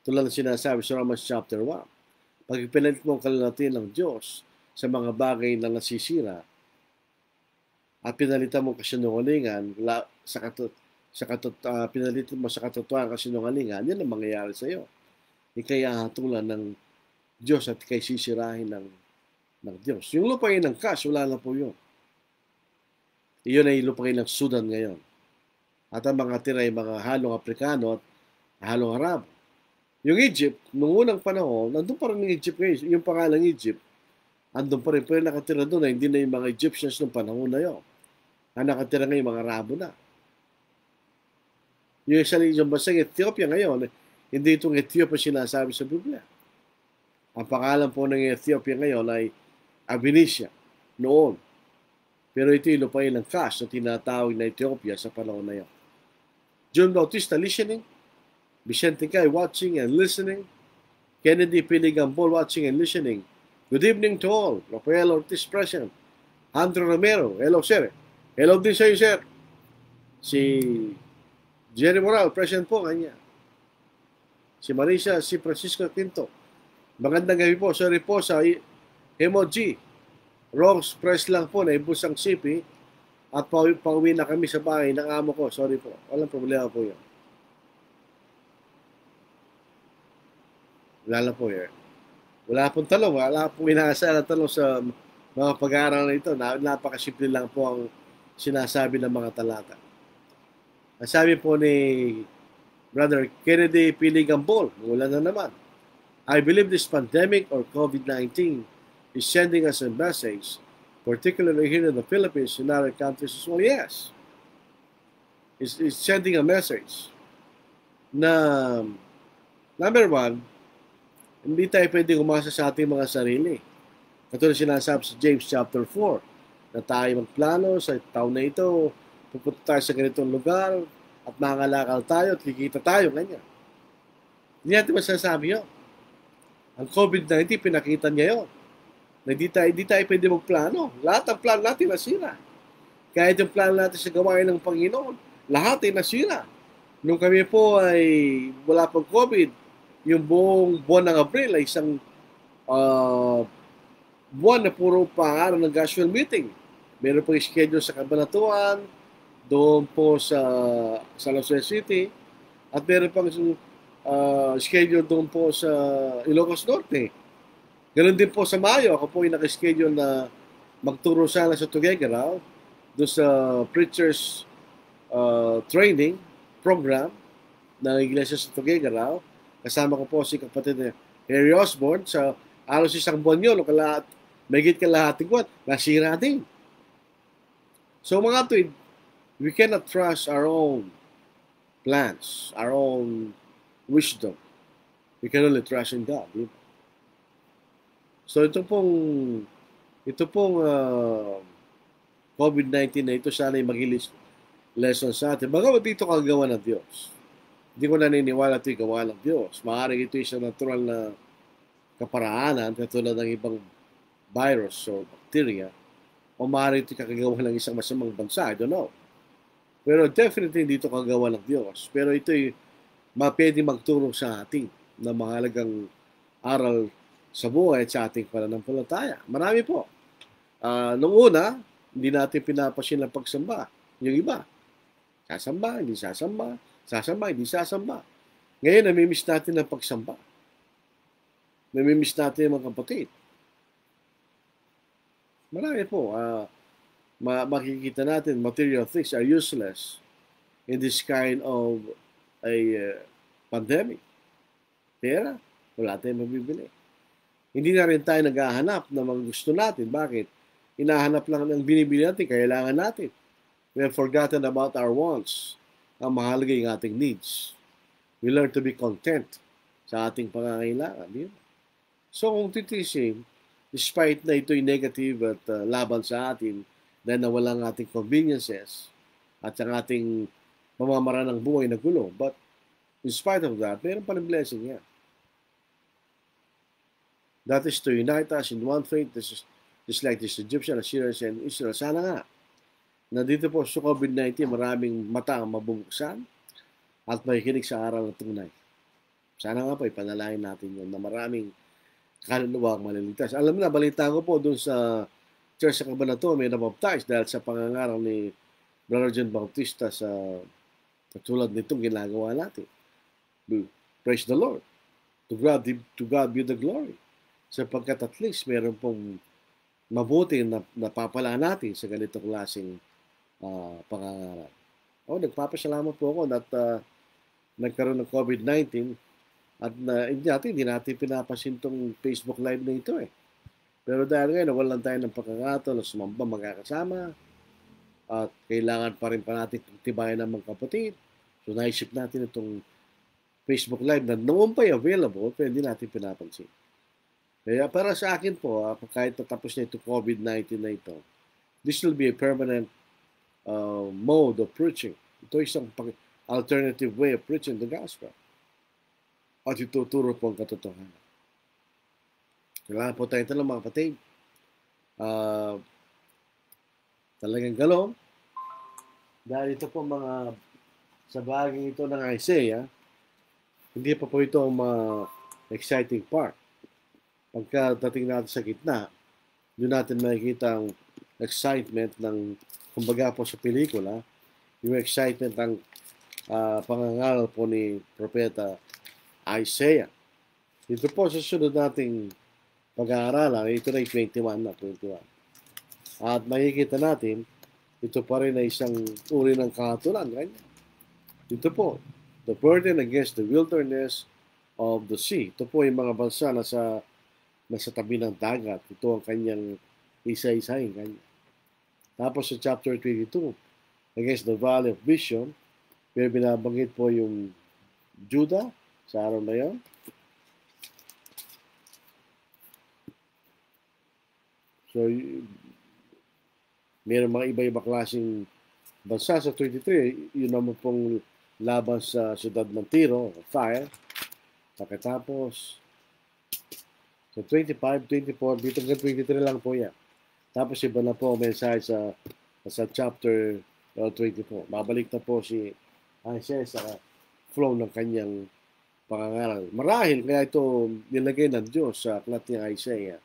tulad ng sinasabi sa Romans chapter 1, pag pinalit mo ang kalalatian ng Diyos sa mga bagay na nasisira at pinalitan mo kasinungalingan pinalitan mo sa katotohanan kasinungalingan, yan ang mangyayari sa iyo. Ika'y hatulan ng Diyos at ika'y sisirahin ng Diyos. Yung lupain ng Kash, wala na po yun. Iyon ay lupain ng Sudan ngayon. At ang mga tira ay mga halong Afrikano at halong Arabo. Yung Egypt, nung unang panahon, nandun pa rin yung Egypt ngayon. Yung pangalang Egypt, andun pa rin. Pero nakatira doon na hindi na yung mga Egyptians nung panahon na yun. Ang nakatira ngayon, mga Arabo na. Yung basang Ethiopia ngayon, hindi itong Ethiopia sinasabi sa Biblia. Ang pangalan po ng Ethiopia ngayon ay Abinisia, noon. Pero ito yung lupain ng Kash na tinatawag na Ethiopia sa panahon na yun. Juan Bautista listening, Vicente Kay watching and listening, Kennedy Piligambol watching and listening. Good evening to all. Rafael Ortiz present. Andrew Romero, hello sir. Hello din sa iyo sir. Si Jerry Moral, present po kanya. Si Marisa, si Francisco Quinto. Magandang gabi po. Sorry po sa emoji. Rose press lang po na ibusang sipi at pauwi na kami sa bahay ng amo ko. Sorry po. Walang problema po yun. Wala po yun. Wala pong talong. Wala pong inaasa na talong sa mga pag-aaral na ito. Napakasimple lang po ang sinasabi ng mga talata. Ang sabi po ni Brother Kennedy Piligambol, wala na naman. I believe this pandemic or COVID-19 is sending us a message, particularly here in the Philippines and other countries as well. Yes. It's sending a message na, number one, Hindi tayo pwede umasa sa ating mga sarili. Katulad sinasabi sa James chapter 4, na tayo magplano sa taon na ito, pupunta tayo sa ganitong lugar, at mangalakal tayo, at kikita tayo, ganyan. Hindi natin masasabi yun. Ang COVID-19, pinakita niya yun. Na hindi tayo pwede magplano. Lahat ng plano natin nasira. Kahit yung plano natin sa gawain ng Panginoon, lahat ay nasira. Nung kami po ay wala pang COVID, yung buong buwan ng Abril ay isang buwan na puro pangaral ng casual meeting. Meron pong schedule sa Cabanatuan, doon po sa San Jose City, at meron pang schedule doon po sa Ilocos Norte. Ganon din po sa Mayo, ako po ay nakaschedule na magturo sana sa Tuguegarao, doon sa Preachers Training Program ng Iglesia sa Tuguegarao. Kasama ko po si kapatid na Harry Osborne sa alos isang buwan yun, mahigit kalahating buwan, nasira din. So mga tuwid, we cannot trust our own plans, our own wisdom. We can only trust in God. Diba? So ito pong COVID-19 na ito sana ay maging lesson sa atin. Bagamat dito kagawa ng Diyos. Hindi ko naniniwala ito gawa ng Diyos. Maaaring ito isang natural na kaparaanan katulad ng ibang virus o bacteria, o maaaring ito kakagawa ng isang masamang bansa. I don't know. Pero definitely dito kagawa ng Diyos. Pero ito ay pwede magturo sa atin na mahalagang aral sa buhay at sa ating pananampalataya. Marami po. Nung una, hindi natin pinapasin ang pagsamba. Yung iba, sasamba, hindi sasamba, sasamba, hindi sasamba. Ngayon, namimiss natin ang pagsamba. Namimiss natin ang mga kapatid. Marami po. Makikita natin, material things are useless in this kind of a pandemic. Pera, wala tayong mabibili. Hindi na rin tayo naghahanap ng mga gusto natin. Bakit? Hinahanap lang ang binibili natin, kailangan natin. We have forgotten about our wants. Ang mahalaga yung ating needs. We learn to be content sa ating pangangailangan. Di ba? So kung titisin, despite na ito'y negative at laban sa atin, dahil nawala ang ating conveniences at ang ating pamamaraan ng buhay na gulo, but in spite of that, mayroon pa rin blessing yan. That is to unite us in one faith, just like this Egyptian, Assyrians, and Israel. Sana nga, na dito po sa COVID-19, maraming mata ang mabubuksan at makikinig sa aral na tunay. Sana nga po, ipanalangin natin yun na maraming kaluluwa ang maliligtas. Alam na, balita ko po doon sa Church sa Cabanatuan, may nabaptize dahil sa pangangaral ni Brother John Bautista sa katulad nitong ginagawa natin. Praise the Lord. To God be the glory. Sapagkat at least meron pong mabuti na napapala natin sa ganitong klaseng pangangaral. Nagpapasalamat po ako at nagkaroon ng COVID-19 at hindi natin pinapasin itong Facebook Live na ito eh. Pero dahil ngayon, nawalan tayo ng pagkakataon na sumamba magkakasama at kailangan pa rin natin tibayan ng mga kapatid. So naisip natin itong Facebook Live na noon pa available, pero hindi natin pinapansin. Kaya para sa akin po, kahit natapos na itong COVID-19 na ito, this will be a permanent mode of preaching. Ito isang alternative way of preaching the gospel. At ituturo po ang katotohanan. Kailangan po tayo ito ng mga kapatid. Talagang galong. Dahil ito po mga sa bahaging ito ng Isaiah, hindi pa po ito ang mga exciting part. Pagkadating natin sa gitna, doon natin makikita ang excitement ng, kumbaga po sa pelikula, yung excitement ng pangangaral po ni Propeta Isaiah. Ito po sa sunod nating pag-aaralan, ito na 21. At makikita natin, ito pa rin ay isang uri ng kahatulan. Ganyan. Ito po, the burden against the wilderness of the sea. Ito po yung mga bansa na sa tabi ng dagat. Ito ang kanyang isa-isahin. Ganyan. Tapos sa chapter 22, against the valley of vision, pero binabanggit po yung Judah sa araw na yan. So, mayroon mga iba-iba klaseng bansa sa 23, yun naman pong laban sa siyudad ng Tiro, fire. Pagkatapos, sa 25, 24, dito hanggang 23 lang po yan. Tapos iba na po ang mensahe sa chapter 24. Babalik na po si Isaiah sa flow ng kanyang pangangaral. Marahil kaya ito nilagay ng Diyos sa aklat ni Isaiah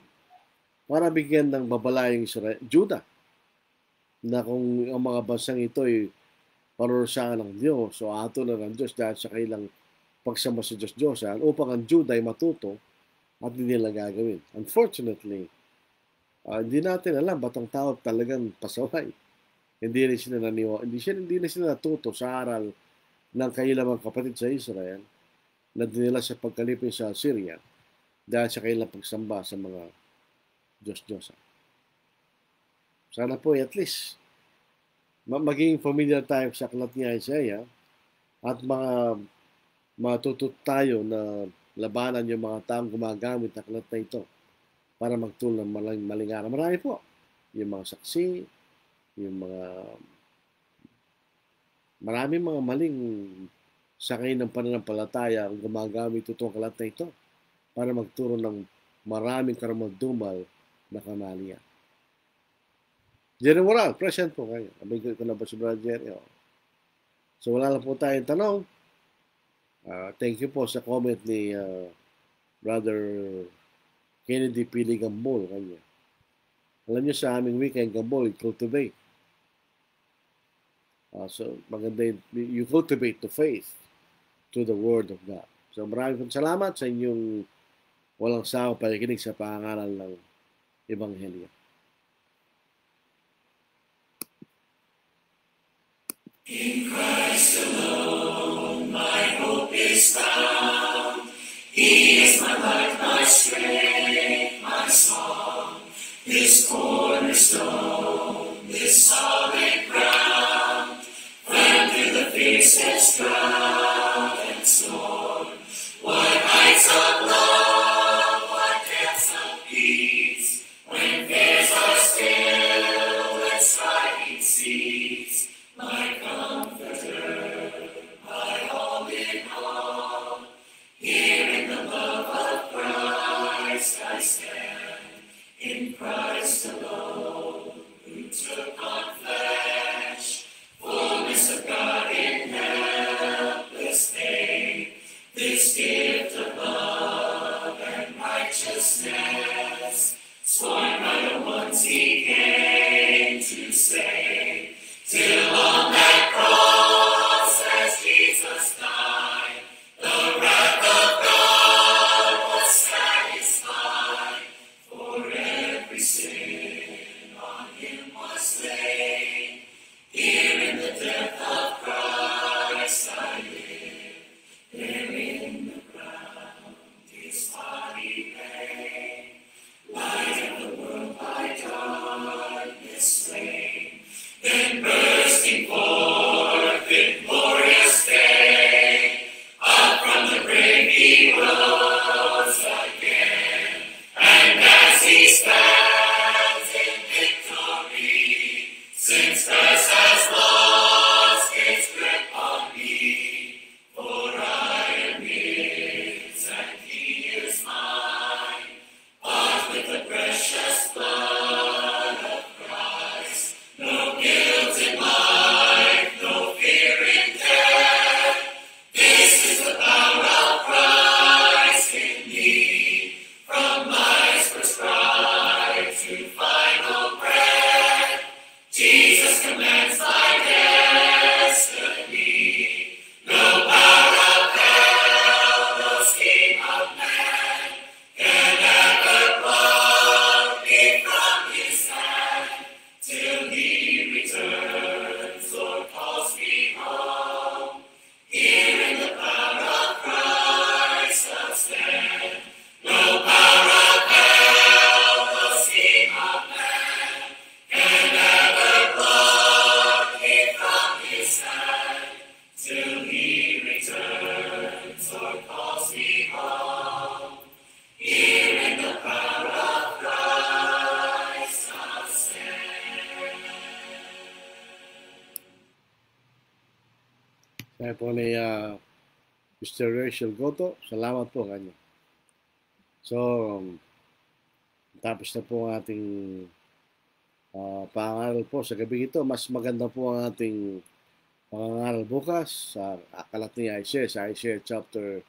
para bigyan ng babala yung Judah na kung ang mga bansang ito ay parurusahan ng Diyos o ato na ng Diyos dahil sa kailang pagsama sa Diyos-Diyosan upang ang Judah ay matuto at hindi nila gagawin. Unfortunately, hindi natin alam ba't ang tao talagang pasaway. Hindi rin sila hindi na sila natuto sa aral ng kailang mga kapatid sa Israel na dinila sa pagkalipin sa Syria dahil sa kailang pagsamba sa mga Diyos-Diyosan. Sana po at least maging familiar tayo sa aklat ni Isaiah at matuto tayo na labanan yung mga taong gumagamit ng aklat na ito para magtulong ng maling aral. Marami po. Yung mga saksi, yung maraming mga maling sakay ng pananampalataya ang gumagamit itong aklat na ito para magturo ng maraming karamal-dumal na kamalian. Jerry Moral, present po kayo. Abigay ko na ba si Brother Jerry? So wala lang po tayong tanong. Thank you po sa comment ni Brother Kennedy Pili Gambol. Kanya. Alam niyo sa aming weekend, Gambol, cultivate. So maganda you cultivate the faith to the Word of God. So maraming salamat sa inyong walang sawang pakikinig sa pangaral ng Ebanghelyo. In Christ alone my hope is found. He is my life, my strength, my song. This cornerstone, this solid ground. When through the fiercest drought and storm, what heights of love, what depths of peace. When fears are still, when striving cease. My comforter, my all in all, here in the love of Christ I stand, in Christ alone. Kaya po ni Mr. Rachel Goto, salamat po kanya. So, tapos na po ang ating pangaral po sa gabi ito. Mas maganda po ang ating pangaral bukas sa akalat ni Isaiah, sa Isaiah chapter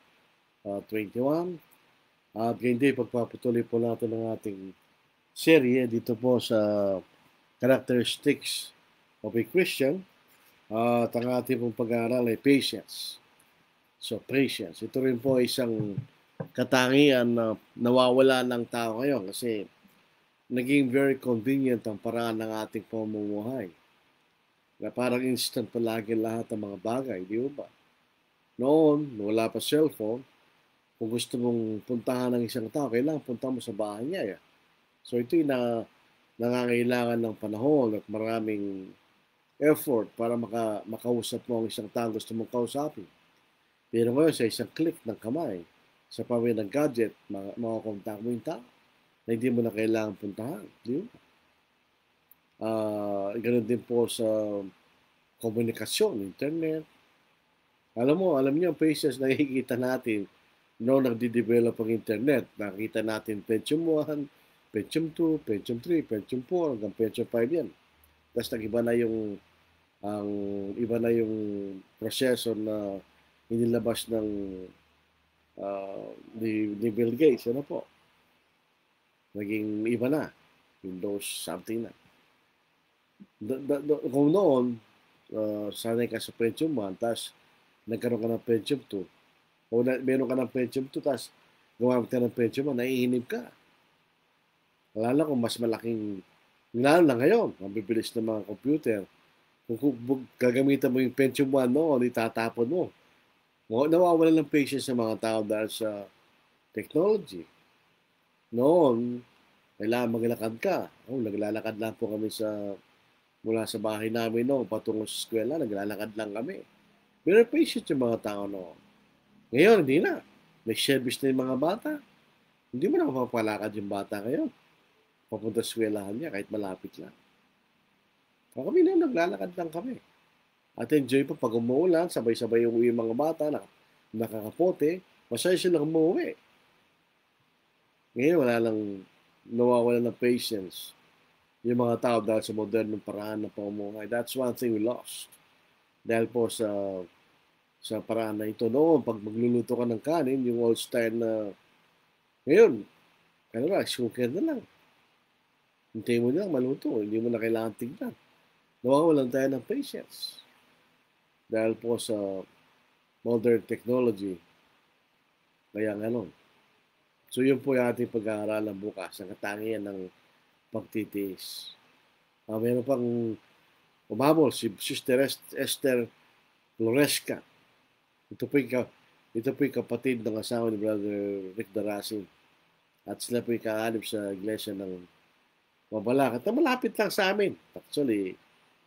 21. At hindi pagpapatuloy po natin ang ating serye dito po sa characteristics of a Christian. At ang ating pong pag-aaral ay patience. So, patience. Ito rin po isang katangian na nawawala ng tao ngayon kasi naging very convenient ang paraan ng ating pamumuhay. Na parang instant palagi lahat ng mga bagay, di ba? Noon, wala pa cellphone, kung gusto mong puntahan ng isang tao, kailangan punta mo sa bahay niya. So ito'y nangangailangan ng panahon at maraming effort para makausap mo ang isang tao gusto mong kausapin. Pero ngayon, sa isang click ng kamay, sa pamilya ng gadget, makakontak mo yung tao na hindi mo na kailangan puntahan. Di ba? Ganun din po sa komunikasyon, internet. Alam niyo, ang patience na nakikita natin noong nagde-develop ang internet. Nakita natin Pentium 1, Pentium 2, Pentium 3, Pentium 4, hanggang Pentium 5 yan. Tapos iba na yung proseso na inilabas ng ni Bill Gates. Ano po? Naging iba na. Windows something na. Kung noon, sanay ka sa Pentium 1, tapos nagkaroon ka ng Pentium 2, o meron ka ng Pentium 2, tapos gumamit ka ng Pentium 1, naiinip ka. Lalo kung mas malaking, lalo na ngayon, ang bibilis ng mga computer. Kung gagamitan mo yung Pentium 1 noon, itatapon mo. Nawawala ng patience sa mga tao dahil sa technology. Noon, kailangan maglakad ka. Naglalakad lang po kami mula sa bahay namin noon patungo sa eskwela, naglalakad lang kami. Pero patient yung mga tao noon. Ngayon, hindi na. May service na yung mga bata. Hindi mo na mapapalakad yung bata ngayon. Papunta sa eskwelahan niya kahit malapit lang. Kami na naglalakad lang kami. At enjoy pa pag umuulan, sabay-sabay yung uwi mga bata, nakakapote, masaya silang umuwi. Ngayon, nawawala ng patience yung mga tao dahil sa modernong paraan ng pamumuhay. That's one thing we lost. Dahil po sa paraan na ito noon, pag magluluto ka ng kanin, yung old style na ngayon, sugar na lang. Hintayin mo na lang maluto, hindi mo na kailangan tignan. Nawawalan tayo ng patience. Dahil po sa modern technology. Kaya ganon. So yun po yung ating pag-aaralan bukas, ang katangian ng pagtitiis. Meron pang umabol si Sister Esther Floresca. Ito po yung kapatid ng asawa ni Brother Rick Darasin. At sila po yung kaanib sa iglesia ng Mabalacat. Na malapit lang sa amin. Actually,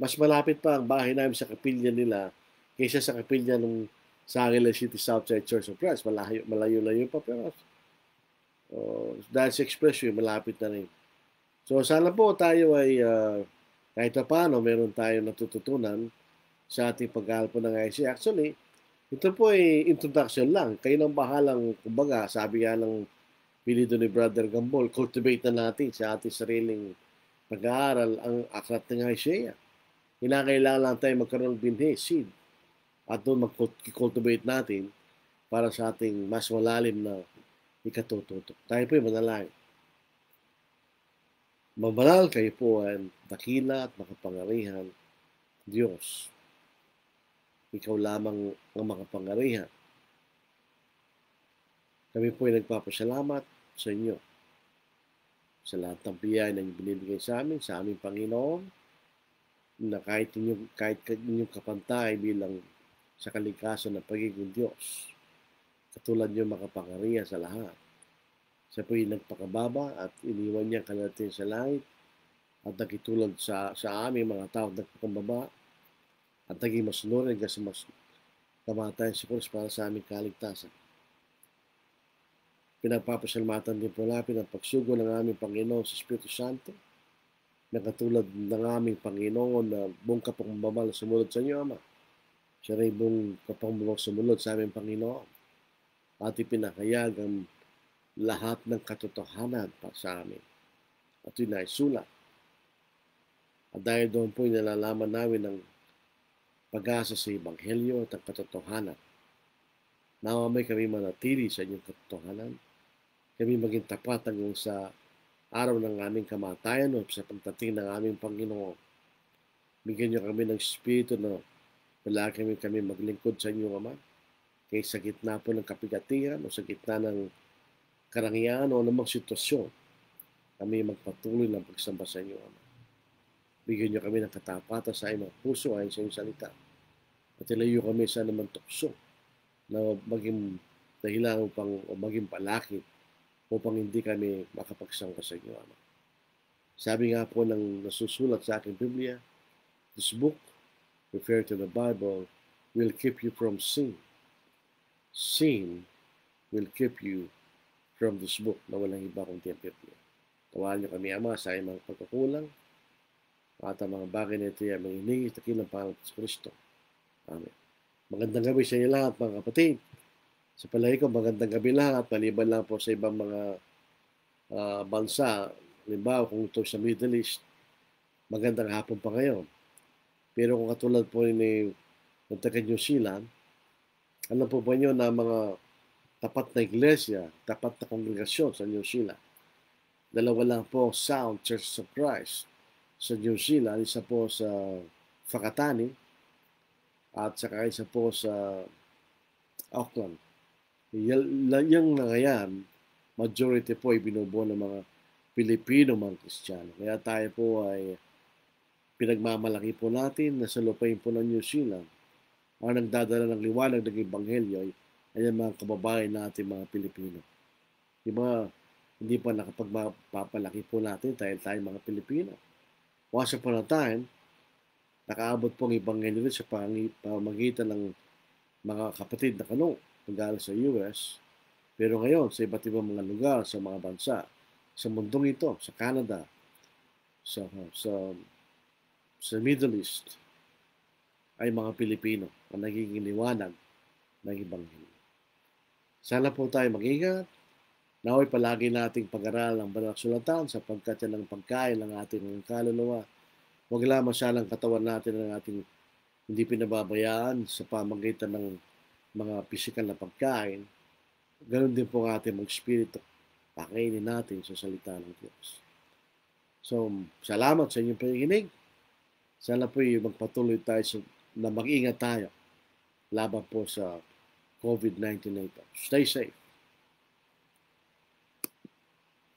mas malapit pa ang bahay namin sa kapilya nila kaysa sa kapilya ng sa Aguila City Southside Church of Christ. Malayo-layo pa pero dahil sa expression, malapit na rin. So sana po tayo ay kahit pa paano meron tayong natututunan sa ating pag-aaral po ng IC. Actually, ito po ay introduction lang. Kayo nang bahalang, kumbaga, sabi nga ng pilido ni Brother Gambol, cultivate na natin sa ating sariling pag-aaral ang aklat ng Isaiah. Kailangan lang tayo magkaroon ng binhi, seed. At doon mag-cultivate natin para sa ating mas malalim na ikatututo. Tayo po ay manalangin. Mabanal kayo po ang dakila at makapangyarihan Diyos. Ikaw lamang ang makapangyarihan. Kami po ay nagpapasalamat sa inyo sa lahat ng biyaya na binibigay sa aming Panginoon, na kahit inyong kapantay bilang sa kalikasan ng pagiging Diyos, katulad niyo makapangyarihan sa lahat. Siya po yung nagpakababa at iniwan niya kalatin sa langit at nagitulad sa aming mga tao nagpakababa at naging masunurin kasi mas kamatayan si Cruz para sa aming kaligtasan. Pinagpapasalamatan din po natin ang pagsugo ng aming Panginoon sa Espiritu Santo na katulad ng aming Panginoon na buong kapagmamahal na sumunod sa inyo, Ama. Siya rin mong kapangulong sumunod sa aming Panginoon at ipinakayag ang lahat ng katotohanan para sa amin. At yun ay sulat. At dahil doon po nalalaman namin ng pag-asa sa Ebanghelyo at ang katotohanan. Nawa may kami manatili sa inyong katotohanan. Kami maging tapat hanggang sa araw ng aming kamatayan o sa pagdating ng aming Panginoon. Bigyan niyo kami ng Espiritu na wala kami maglingkod sa inyong Ama. Kaya sa gitna po ng kapigatian o sa gitna ng karangyaan o namang sitwasyon, kami magpatuloy ng pagsamba sa inyong Ama. Bigyan niyo kami ng katapatan sa inyong puso ayon sa inyong salita. At ilayo kami sa naman tukso na maging dahilan upang o maging palakit upang hindi kami makapagsangka sa inyo, Ama. Sabi nga po ng nasusulat sa aking Biblia, this book, referred to the Bible, will keep you from sin. Sin will keep you from this book na walang iba kundi ang Biblia. Tawahan niyo kami, Ama, sa aming mga pagkukulang at ang mga bagay na ito ay mga hiningi sa kilang Panginoon Kristo. Amen. Magandang gabi sa inyo lahat, mga kapatid. Sa palagi ko, magandang gabi lahat, maliban lang po sa ibang mga bansa. Halimbawa, kung ito sa Middle East, magandang hapon pa ngayon. Pero kung katulad po ni taga New Zealand, alam po ba nyo na mga tapat na iglesia, tapat na kongregasyon sa New Zealand? Dalawa lang po Sound Church of Christ sa New Zealand, isa po sa Whakatane at saka isa po sa Auckland. Yung mga yan, majority po ay binubuo ng mga Pilipino, mga Kristiyano. Kaya tayo po ay pinagmamalaki po natin na sa lupain po ng New Zealand ang nagdadala ng liwanag ng Ebanghelyo ay ang mga kababayan natin, mga Pilipino. Diba, hindi pa nakapagpapalaki po natin dahil tayo mga Pilipino. Once upon a time, nakaabot po ang Ebanghelyo sa pamagitan ng mga kapatid na kanong nagaling sa US, pero ngayon sa iba't ibang mga lugar, sa mga bansa, sa mundong ito, sa Canada, sa Middle East, ay mga Pilipino ang nagiging liwanag ng Ebanghelyo. Sana po tayo mag-ingat. Naway palagi nating pag-aral ang banal na sulatan sapagkat yan ang pagkain ng ating kaluluwa. Huwag lamang salang katawan natin ng ating hindi pinababayaan sa pamagitan ng mga pisikal na pagkain. Ganon din po ang ating mga espiritu. Pakainin natin sa salita ng Diyos. So, salamat sa inyong pakikinig. Sana po magpatuloy tayo na mag-ingat tayo laban po sa COVID-19 na ito. Stay safe.